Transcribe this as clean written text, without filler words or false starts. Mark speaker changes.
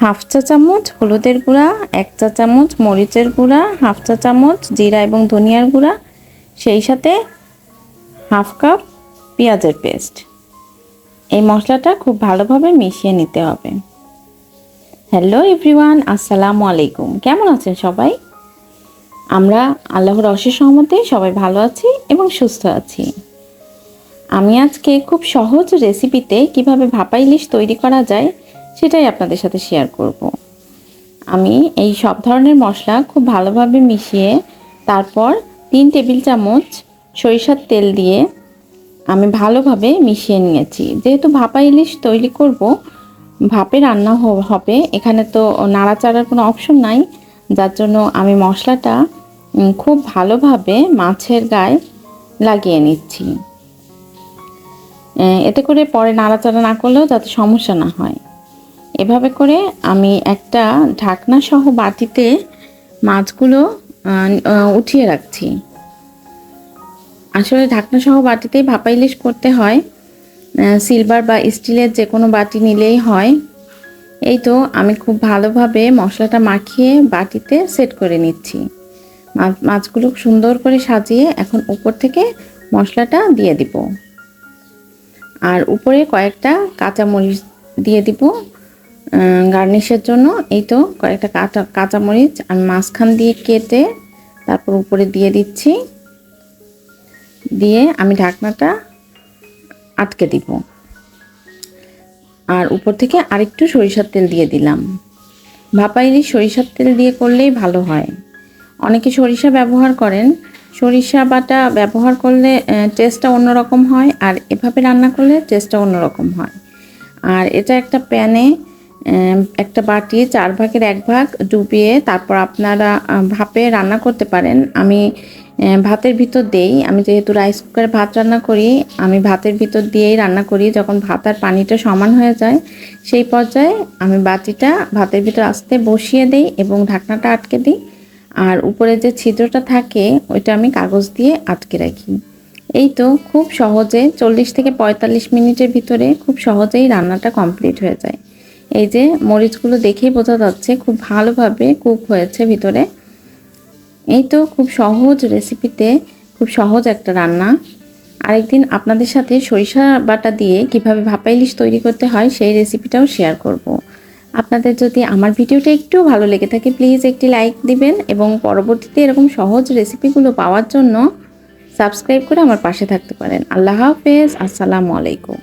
Speaker 1: Half চা চামচ হলুদের গুঁড়া, 1 চা চামচ মরিচের গুঁড়া, হাফ চা চামচ জিরা এবং ধনিয়ার গুঁড়া, সেই সাথে হাফ কাপ পেঁয়াজের পেস্ট। এই মশলাটা খুব ভালোভাবে মিশিয়ে নিতে হবে। হ্যালো এভরিওয়ান, আসসালামু আলাইকুম। কেমন আছেন সবাই? আমরা আল্লাহর অশেষ রহমতে সবাই ভালো আছি এবং সুস্থ আছি। আমি আজকে খুব সহজ রেসিপিতে কিভাবে ভাপা ইলিশ তৈরি করা যায় সেটাই আপনাদের সাথে শেয়ার করব। আমি এই সব ধরনের মশলা খুব ভালোভাবে মিশিয়ে তারপর 3 টেবিল চামচ সরিষার তেল দিয়ে আমি ভালোভাবে মিশিয়ে নিয়েছি। যেহেতু ভাপা ইলিশ তৈরি করব, ভাপে রান্না হবে, এখানে তো নাড়াচাড়ার কোনো অপশন নাই, যার জন্য আমি মশলাটা খুব ভালোভাবে মাছের গায়ে লাগিয়ে নিচ্ছি। এতে করে পরে নাড়াচাড়া না করলেও যাতে সমস্যা না হয়। এভাবে করে আমি একটা ঢাকনা সহ বাটিতে মাছগুলো উঠিয়ে রাখছি। আসলে ঢাকনা সহ বাটিতেই ভাপা ইলিশ করতে হয়, সিলভার বা স্টিলের যে কোনো বাটি নিলেই হয়। এই তো আমি খুব ভালোভাবে মশলাটা মাখিয়ে বাটিতে সেট করে নিচ্ছি। মাছগুলো সুন্দর করে সাজিয়ে এখন উপর থেকে মশলাটা দিয়ে দিব, আর উপরে কয়েকটা কাঁচামরিচ দিয়ে দিব গার্নিশের জন্য। এই তো কয়েকটা কাঁচামরিচ আমি মাঝখান দিয়ে কেটে তারপর উপরে দিয়ে দিচ্ছি, দিয়ে আমি ঢাকনাটা আটকে দিব। আর উপর থেকে আরেকটু সরিষার তেল দিয়ে দিলাম। ভাপা ইলিশ সরিষার তেল দিয়ে করলেই ভালো হয়। অনেকে সরিষা ব্যবহার করেন, সরিষা বাটা ব্যবহার করলে টেস্টটা অন্যরকম হয়, আর এভাবে রান্না করলে টেস্টটা অন্যরকম হয়। আর এটা একটা প্যানে একটা বাটি 4 ভাগের 1 ভাগ ডুবিয়ে তারপর আপনারা ভাপে রান্না করতে পারেন। আমি ভাতের ভিতর দেই, আমি যেহেতু রাইস কুকারে ভাত রান্না করি, আমি ভাতের ভিতর দিয়েই রান্না করি। যখন ভাত আর পানিটা সমান হয়ে যায় সেই পর্যায়ে আমি বাটিটা ভাতের ভিতর আস্তে বসিয়ে দিই এবং ঢাকনাটা আটকে দিই। আর উপরে যে ছিদ্রটা থাকে ওইটা আমি কাগজ দিয়ে আটকে রাখি। এই তো খুব সহজে 40 থেকে 45 মিনিটের ভিতরে খুব সহজেই রান্নাটা কমপ্লিট হয়ে যায়। এই যে মরিচগুলো দেখেই বোঝা যাচ্ছে খুব ভালোভাবে কুক হয়েছে ভিতরে। এই তো খুব সহজ রেসিপিতে খুব সহজ একটা রান্না। আরেকদিন আপনাদের সাথে সরিষা বাটা দিয়ে কিভাবে ভাপা ইলিশ তৈরি করতে হয় সেই রেসিপিটাও শেয়ার করব। আপনাদের যদি আমার ভিডিওটা একটু ভালো লেগে থাকে প্লিজ একটি লাইক দিবেন, এবং পরবর্তীতে এরকম সহজ রেসিপিগুলো পাওয়ার জন্য সাবস্ক্রাইব করে আমার পাশে থাকতে পারেন। আল্লাহ হাফেজ, আসসালামু আলাইকুম।